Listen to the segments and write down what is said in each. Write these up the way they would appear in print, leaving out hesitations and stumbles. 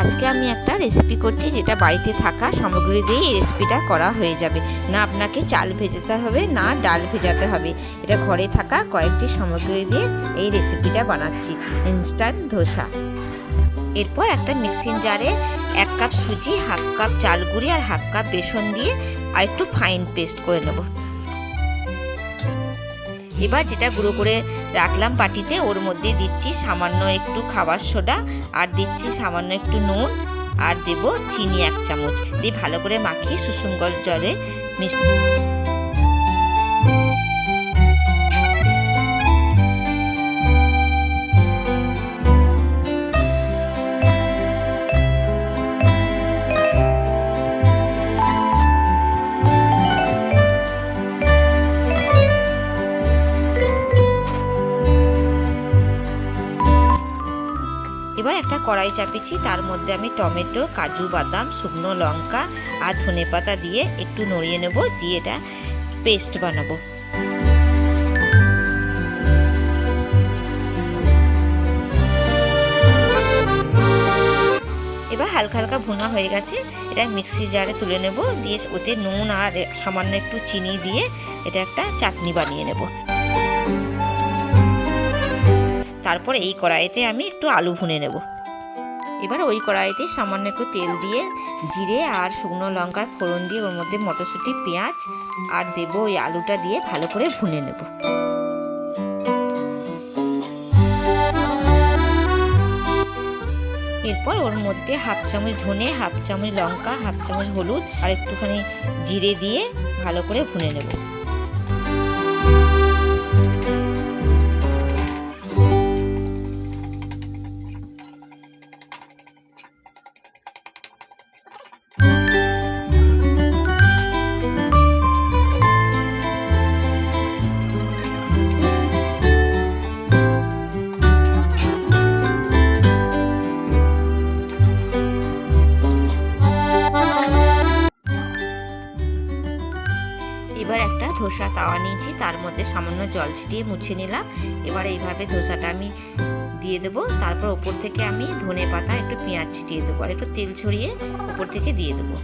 আজকে আমি একটা রেসিপি করছি যেটা বাড়িতে থাকা সামগ্রী দিয়ে এই রেসিপিটা করা হয়ে যাবে। না আপনাকে চাল ভেজাতে হবে, না ডাল ভেজাতে হবে। এটা ঘরে থাকা কয়েকটি সামগ্রী দিয়ে এই রেসিপিটা বানাচ্ছি, ইনস্ট্যান্ট ধোসা। এরপর একটা মিক্সিং জারে 1 কাপ সুজি, হাফ কাপ চাল গুঁড়ি আর হাফ কাপ বেসন দিয়ে আর একটু ফাইন পেস্ট করে নেব। এবার যেটা গুঁড়ো করে রাখলাম বাটিতে, ওর মধ্যে দিচ্ছি সামান্য একটু খাবার সোডা, আর দিচ্ছি সামান্য একটু নুন, আর দেব চিনি 1 চামচ দিয়ে ভালো করে মাখিয়ে সুষুম জলে মিশিয়ে এবার একটা কড়াই চাপিয়েছি, তার মধ্যে আমি টমেটো, কাজু বাদাম, শুকনো লঙ্কা আর ধনেপাতা দিয়ে একটু নড়িয়ে নেব, দিয়ে এটা পেস্ট বানাবো। এবার হালকা হালকা ভুনা হয়ে গেছে, এটা মিক্সি জারে তুলে নেব, দিয়ে ওতে নুন আর সামান্য একটু চিনি দিয়ে এটা একটা চাটনি বানিয়ে নেব। তারপর এই কড়াইতে আমি একটু আলু ভুনে নেব। এবার ওই কড়াইতে সামান্য একটু তেল দিয়ে জিরে আর শুকনো লঙ্কার ফোড়ন দিয়ে ওর মধ্যে মটরশুঁটি, পেঁয়াজ আর দেব ওই আলুটা দিয়ে ভালো করে ভুনে নেব। এরপর ওর মধ্যে হাফ চামচ ধনে, হাফ চামচ লঙ্কা, হাফ চামচ হলুদ আর একটুখানি জিরে দিয়ে ভালো করে ভুনে নেব। এবার একটা ধোসা তাওয়া নিয়েছি, তার মধ্যে সামান্য জল ছিটিয়ে মুছে নিলাম। এবার এইভাবে ধোসাটা আমি দিয়ে দেবো, তারপর ওপর থেকে আমি ধনে পাতা একটু পেঁয়াজ ছিটিয়ে দেবো আর একটু তেল ছড়িয়ে ওপর থেকে দিয়ে দেবো।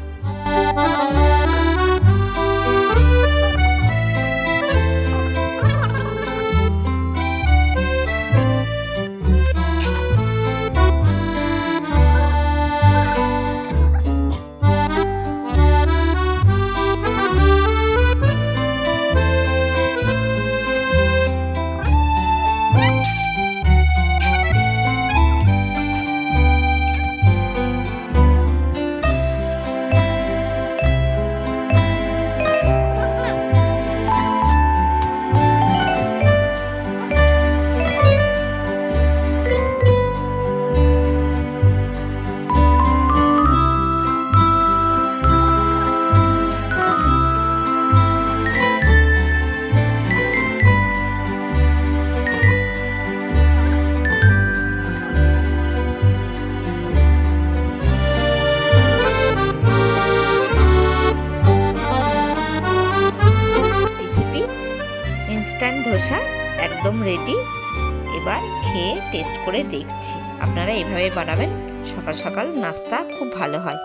ইনস্ট্যান্ট ধোসা একদম রেডি। এবার খেয়ে টেস্ট করে দেখছি। আপনারা এইভাবে বানাবেন, সকাল সকাল নাস্তা খুব ভালো হয়।